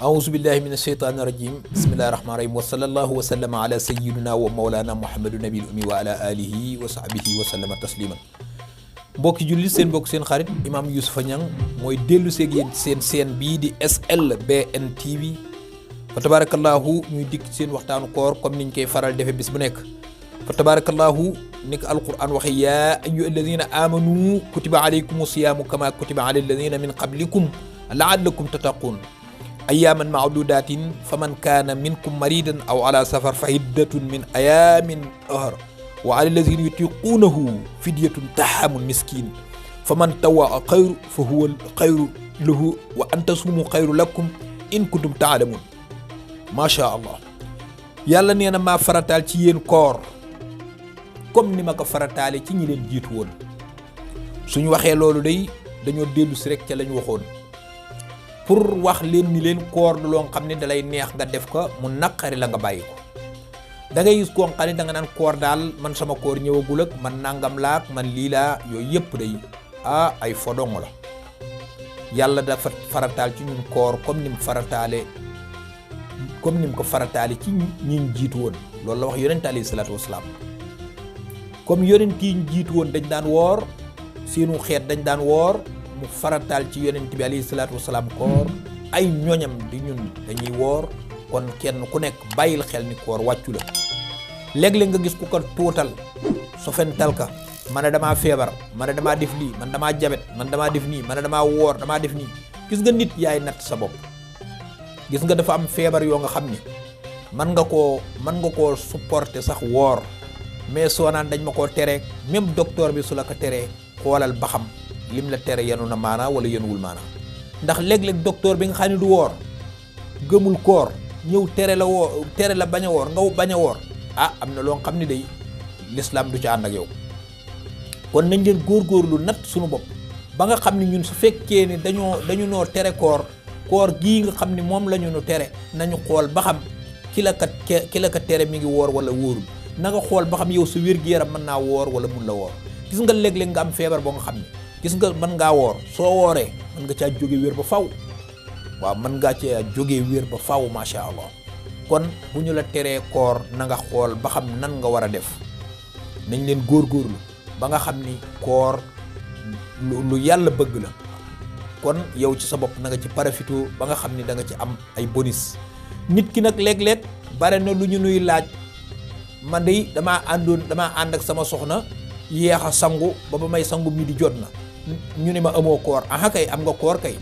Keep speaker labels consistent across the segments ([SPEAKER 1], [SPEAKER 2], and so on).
[SPEAKER 1] أعوذ بالله من الشيطان الرجيم بسم الله الرحمن الرحيم وصلى الله وسلم على سيدنا ومولانا محمد النبي الأمي وعلى آله وصحبه وسلم تسليما mbokki jullit seen mbokk seen xarit Imam Youssoufa Niang mooy dellu seeg yéen seen bii di SLBN TV fa tabarakallahu ñuy dikk seen waxtaanu koor comme niñ koy faral defe bis bu nekk fa tabarakallahu ni ko alquran waxe yaa ayyuha alladina amanu kutiba alaykum siyaamu kama kutiba ala alladina min qablikum laallakum tattaqun أياما معدودات فمن كان منكم مريضا أو على سفر فعدة من أيام أخر وعلى الذين يطيقونه فدية طعام مسكين فمن تطوع خير فهو خير له وأن تصوموا خير لكم إن كنتم تعلمون ما شاء الله يالا نينا ما فراتال ci yeen koor comme ni ma ko farataale ci ñi leen jiitu woon suñu waxee loolu day dañoo dellu si rek ca lañ waxoon pour wax leen ni leen koor du loo xam ne dalay neex nga def ko mu naqari la nga bàyyi ko da ngay gis koo xam ne da nga naan koor daal man sama koor ñëwagul ak man nangam laak man lii laa yooyu yëpp day ay fodong la yàlla dafa farataal ci ñun koor comme ni mu ko farataale ci ñi jiitu woon loolu la wax yonent alayhi salaatu wasalaam comme yonent yi ñu jiitu woon dañ daan woor seenu xeet dañ daan woor mu farataal ci yonent bi alayhi salaatu wasalaam koor ay ñoñam di ñun dañuy woor kon kenn ku nekk bàyyil xel ni koor wàccu la léeg-léeg nga gis ku ko tuutal sofental ka man damaa feebar man damaa def lii man damaa jabet man damaa def nii man damaa woor damaa def nii gis nga nit yaay natt sa bopp gis nga dafa am feebar yoo nga xam ni man nga koo supporter sax woor mais soo naan dañ ma koo teree même docteur bi su la ko teree xoolal ba xam lim la tere yenu na maana wala yenuwul maana ndax léeg-léeg docteur bi nga xam ne du woor gëmul koor ñëw tere la bañ a woor nga bañ a woor am na loo xam ne day l'islam du ci ànd ak yow kon nañ leen góorgóorlu natt suñu bopp ba nga xam ne ñun su fekkee ne dañu noo tere koor gii nga xam ne moom la ñu nu tere nañu xool ba xam ki la ka tere mi ngi woor wala wóorul na nga xool ba xam yow sa wér-gu-yaram mën naa woor wala mun la woor gis nga léeg-léeg nga am feebar boo nga xam ne gis nga mën ngaa woor soo wooree mën nga caa jóge wér ba faw waaw mën ngaa caa jóge wér ba faw macha allah kon bu ñu la teree koor na nga xool ba xam nan nga war a def nañ leen góorgóorlu ba nga xam ni koor lu yàlla bëgg la kon yow ci sa bopp na nga ci parafito ba nga xam ni da nga ci am ay bonus nit ki nag léeg-léeg bare na lu ñu nuy laaj man de damaa ànd ak sama soxna yéex a sangu ba may sangu mi di jot na ñu ne ma amoo koor kay am nga koor kay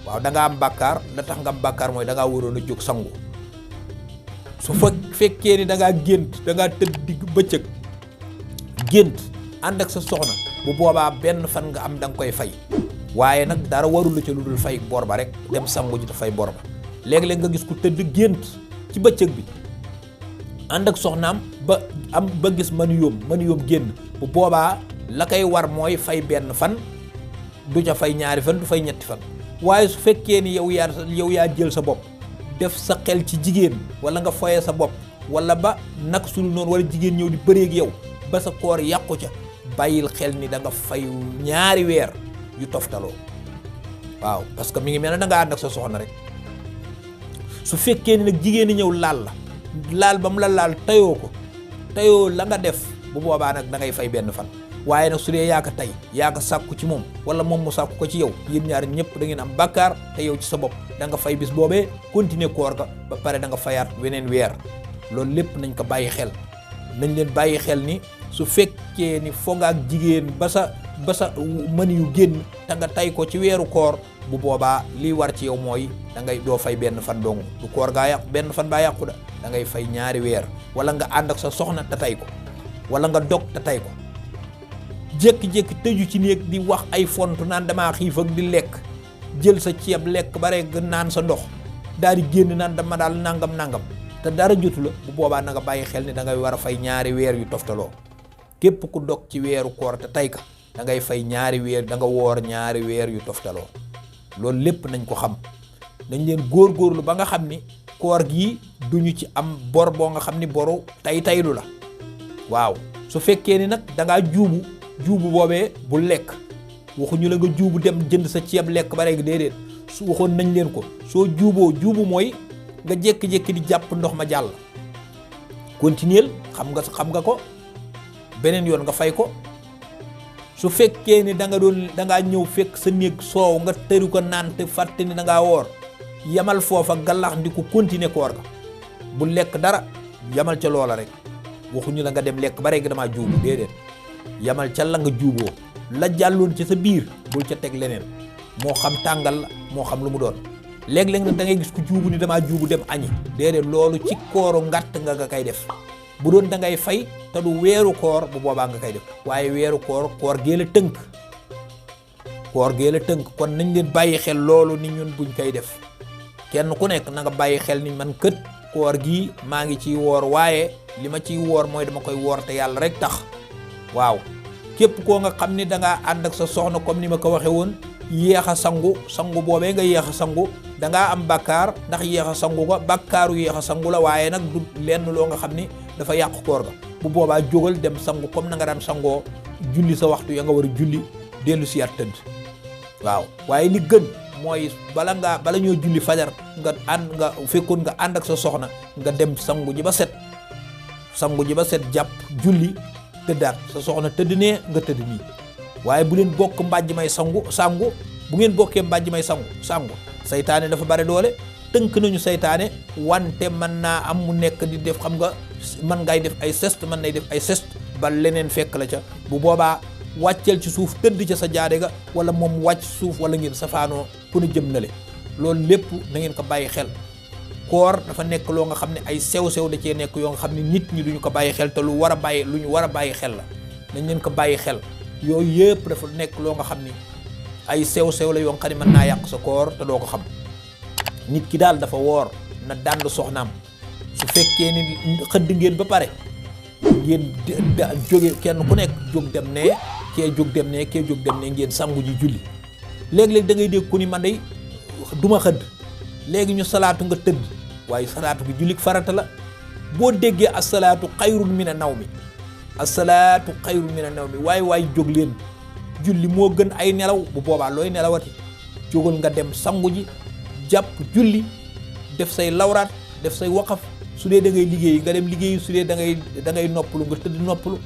[SPEAKER 1] waaw da nga am bàkkaar la tax nga am bàkkaar mooy da ngaa waroon a jóg sangu su fekkee ni da ngaa gént da ngaa tëdd digg bëccëg gént ànd ak sa soxna bu boobaa benn fan nga am da nga koy fay waaye nag dara warul la ca lu dul fay bor ba rek dem sangu ji te fay bor ba léeg-léeg nga gis ku tëdd gént ci bëccëg bi ànd ak soxnaam ba gis mënu yoom génn bu boobaa la koy war mooy fay benn fan du ca fay ñaari fan du fay ñetti fan waaye su fekkee ni yow yaa jël sa bopp def sa xel ci jigéen wala nga foye sa bopp wala ba nag sul noonu wala jigéen ñëw di bëreeg yow ba sa koor yàqu ca bàyyil xel ni da nga fay ñaari weer yu toftaloo waaw parce que mi ngi mel ne da nga ànd ak sa soxna rek su fekkee ni nag jigéen ñi ñëw laal ba mu la laal tayoo la nga def bu boobaa nag da ngay fay benn fan waaye nag su dee yaa ko tey yaa ko sàkku ci moom wala moom mu sàkku ko ci yow yéen ñaar ñëpp da ngeen am bàkkaar te yow ci sa bopp da nga fay bis boobee continuer koor ga ba pare da nga fayaat weneen weer loolu lépp nañ ko bàyyi xel nañ leen bàyyi xel ni su fekkee ni foog ak jigéen ba sa mën yu génn te nga tay ko ci weeru koor bu boobaa liy war ci yow mooy da ngay doo fay benn fan dong du koor gaa yàqu benn fan baa yàqu da ngay fay ñaari weer wala nga ànd ak sa soxna te tay ko wala nga dog te tay ko jékki-jékki tëju ci néeg di wax ay fontu naan damaa xiif ak di lekk jël sa ceeb lekk bare naan sa ndox daal di génn naan dama daal nangam te dara jotu la bu boobaa na nga bàyyi xel ni da ngay war a fay ñaari weer yu toftaloo képp ku dog ci weeru koor te tay ka da ngay fay ñaari weer da nga woor ñaari weer yu toftaloo loolu lépp nañ ko xam nañ leen góorgóorlu ba nga xam ni koor gi duñu ci am bor boo nga xam ni boru taylu la waaw su fekkee ni nag da ngaa juubu boobee bu lekk waxuñu la nga juubu dem jënd sa ceeb lekk ba rek déedéet su waxoon nañ leen ko soo juubu mooy nga jékki-jékki di jàpp ndox ma jàll continuer xam nga ko beneen yoon nga fay ko. su fekkee ni da ngaa ñëw fekk sa néeg soow nga tëri ko naan te fàtte ni da ngaa woor yamal foofa gallax ndi ko continuer koor ga bu lekk dara yamal ca loola rek waxuñu la nga dem lekk ba rek damaa juubu déedéet yamal ca la nga juuboo la jàlloon ci sa biir bul ca teg leneen moo xam tàngal la moo xam lu mu doon léeg-léeg nag da ngay gis ku juubu ni damaa juubu dem añi déedéet loolu ci kooru ngàtt nga koy def bu doon da ngay fay te du weeru koor bu boobaa nga koy def waaye weeru koor gee la tënk kon nañ leen bàyyi xel loolu ni ñun buñ koy def kenn ku nekk na nga bàyyi xel ni man kët koor gii maa ngi ciy woor waaye li ma ciy woor mooy dama koy woor te yàlla rek tax waaw képp koo nga xam ni da ngaa ànd ak sa soxna comme ni ma ko waxee woon yéex a sangu boobee nga yéex a sangu da ngaa am bakkaar ndax yéex a sangu ko bakkaaru yéex a sangu la waaye nag du lenn loo nga xam ni dafa yàq koor ga bu boobaa jógal dem sangu comme na nga daan sangoo julli sa waxtu ya nga war a julli dellu si at tëdd waaw waaye li gën mooy bala ñoo julli fajar nga fekkoon nga ànd ak sa soxna nga dem sangu ji ba set jàpp julli tëddaat sa soxna tëdd nee nga tëdd nii waaye bu leen bokk mbàjj may sangu bu ngeen bokkee mbàjj may sangu saytaane dafa bare doole tënk nañu saytaane wante mën naa am mu nekk di def xam nga mën ngay def ay geste mën nay def ay geste ba leneen fekk la ca bu boobaa wàcceel ci suuf tëdd ca sa jaade ga wala moom wàcc suuf wala ngeen safaanoo ku ne jëm na le loolu lépp na ngeen ko bàyyi xel koor dafa nekk loo nga xam ne ay sew-sew da cee nekk yoo nga xam ne nit ñi duñu ko bàyyi xel te lu ñu war a bàyyi xel la nañ leen ko bàyyi xel yooyu yëpp dafa nekk loo nga xam ni ay sew-sew la yoo nga xam ne mën naa yàq sa koor te doo ko xam nit ki daal dafa woor na dànd soxnaam su fekkee ni xëdd ngeen ba pare ngeen jóge kenn ku nekk jóg dem ne kee jóg dem ne ngeen sangu ji julli léeg-léeg da ngay dégg ku ni man day duma xëdd léegi ñu salaatu nga tëdd waaye salaatu bi jullik farata la boo déggee asalaatu xayrun mina nawmi waaye jóg leen julli moo gën ay nelaw bu boobaa looy nelawati jógal nga dem sangu ji jàpp julli def say lawraat def say waqaf su dee da ngay liggéey nga dem liggéey su dee da ngay noppalu nga tëdd noppalu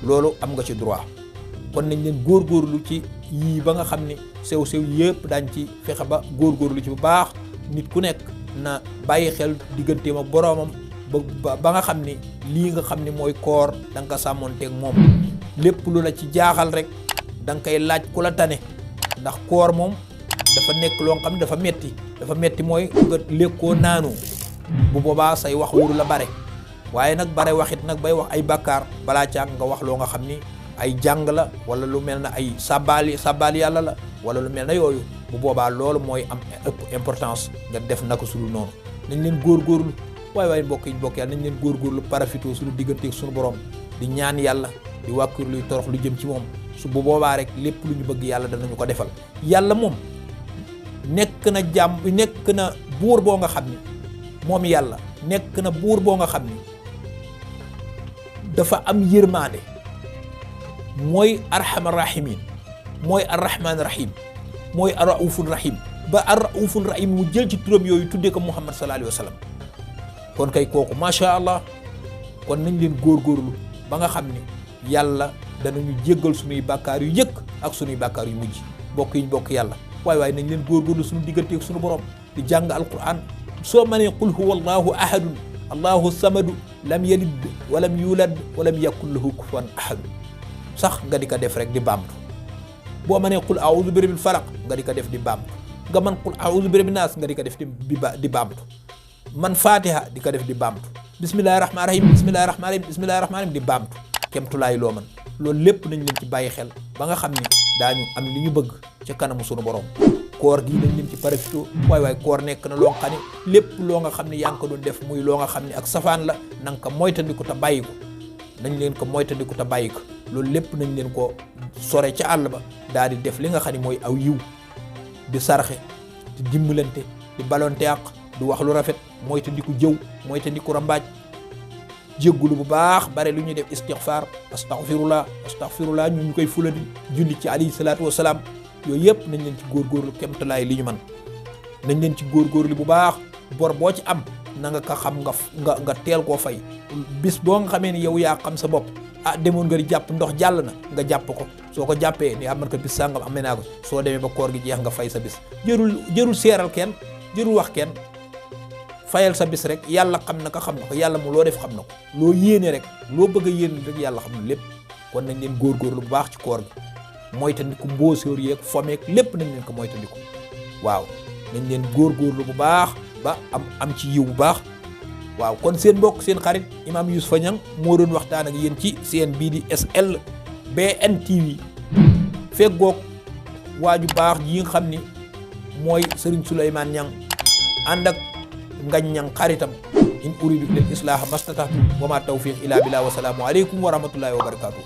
[SPEAKER 1] loolu am nga ci droit kon nañ leen góorgóorlu ci yii ba nga xam ni sew-sew yëpp daañ ci fexe ba góorgóorlu ci bu baax nit ku nekk na bàyyi xel digganteem ak boroomam ba nga xam ni lii nga xam ni mooy koor da nga ko sàmmoonteeg moom lépp lu la ci jaaxal rek da nga koy laaj ku la tane ndax koor moom dafa nekk loo xam ne dafa metti mooy nga lekkoo naanu bu boobaa say wax wóoru la bare waaye nag bare waxit nag bay wax ay bàkkaar balaa caag nga wax loo nga xam ni ay jàng la wala lu mel na ay sàbbaal yàlla la wala lu mel na yooyu bu boobaa loolu mooy am ëpp importance nga def naka sulu noonu nañ leen góorgóorlu waaye mbokk yàlla nañ leen góorgóorlu parafitoo suñu digganteeg suñu borom di ñaan yàlla di wàkkir luy torox lu jëm ci moom su bu boobaa rek lépp lu ñu bëgg yàlla danañu ko defal yàlla moom nekk na buur boo nga xam ni moom yàlla nekk na buur boo nga xam ni dafa am yërmaande mooy arhamar rahimin mooy arrahman rahim mooy arraufun rahim ba arraufun rahim mu jël ci turam yooyu tuddee ko Muhammad sallallahu alayhi wa sallam kon kay kooku macha allah kon nañ leen góorgóorlu ba nga xam ni yàlla danañu jéggal suñuy bàkkaar yu yëkk ak suñuy bàkkaar yu mujj bokk yàlla waaye nañ leen góorgóorlu suñu digganteeg suñu borom di jàng alquran soo mënee qul huwa allahu ahadun allahu samadu lam yalid walam yulad walam yakun lahu kufuwan ahadun sax nga di ko def rek di baamtu boo mënee qul a'udhu bi rabbil falaq nga di ko def di baamtu nga man qul a'udhu bi rabbin nas nga di ko def di baamtu man fatiha di ko def di baamtu bismillahir rahmanir rahim bismillahir rahmanir rahim bismillahir rahmanir rahim di baamtu kemtulaay loo man loolu lépp nañ leen ci bàyyi xel ba nga xam ni daañu am li ñu bëgg ci kanamu sunu borom koor gi nañ leen ci parafito waaye koor nekk na loo xam ne lépp loo nga xam ne yaa ngi ko doon def muy loo nga xam ne ak safaan la na nga ko moytandiku te bàyyi ko nañ leen ko moytandiku te bàyyi ko loolu lépp nañ leen ko sore ca àll ba daal di def li nga xam ne mooy aw yiw di sarxe di dimbalante di balonte àq di wax lu rafet moytandiku jëw moytandiku rambaaj jéggulu bu baax bare lu ñuy def istighfar astaghfirullah ñu koy fulandi julli ci alayhi salaatu wasalaam yooyu yëpp nañ leen ci góorgóorlu kemtalaay li ñu man nañ leen ci góorgóorlu bu baax bor boo ci am na nga ko xam nga teel koo fay bis boo nga xamee ni yow yaa xam sa bopp demoon nga di jàpp ndox jàll na nga jàpp ko soo ko jàppee ni man ko bis sàngam amee naa ko soo demee ba koor gi jeex nga fay sa bis jërul seeral kenn jërul wax kenn fayal sa bis rek yàlla xam na ko xam na ko yàlla mu loo def xam na ko loo yéene rek loo bëgg a yéene rek yàlla xam na lépp kon nañ leen góorgóorlu bu baax ci koor gi moytandiku mbóosóor yeeg fomeeg lépp nañ leen ko moytandiku waaw nañ leen góorgóorlu bu baax ba am ci yiw bu baax waaw kon seen mbokk seen xarit Imam Youssoupha Niang moo doon waxtaan ak yéen ci seen bii di SLBN TV feggoog waaju baax ji nga xam ni mooy Serigne Souleymane Niang ànd ak Ngagne Niang xaritam in uridu ila al islaha mastata'tu wa ma tawfiq illa billah wa salaamu aleykum wa rahmatullahi wa barakatuh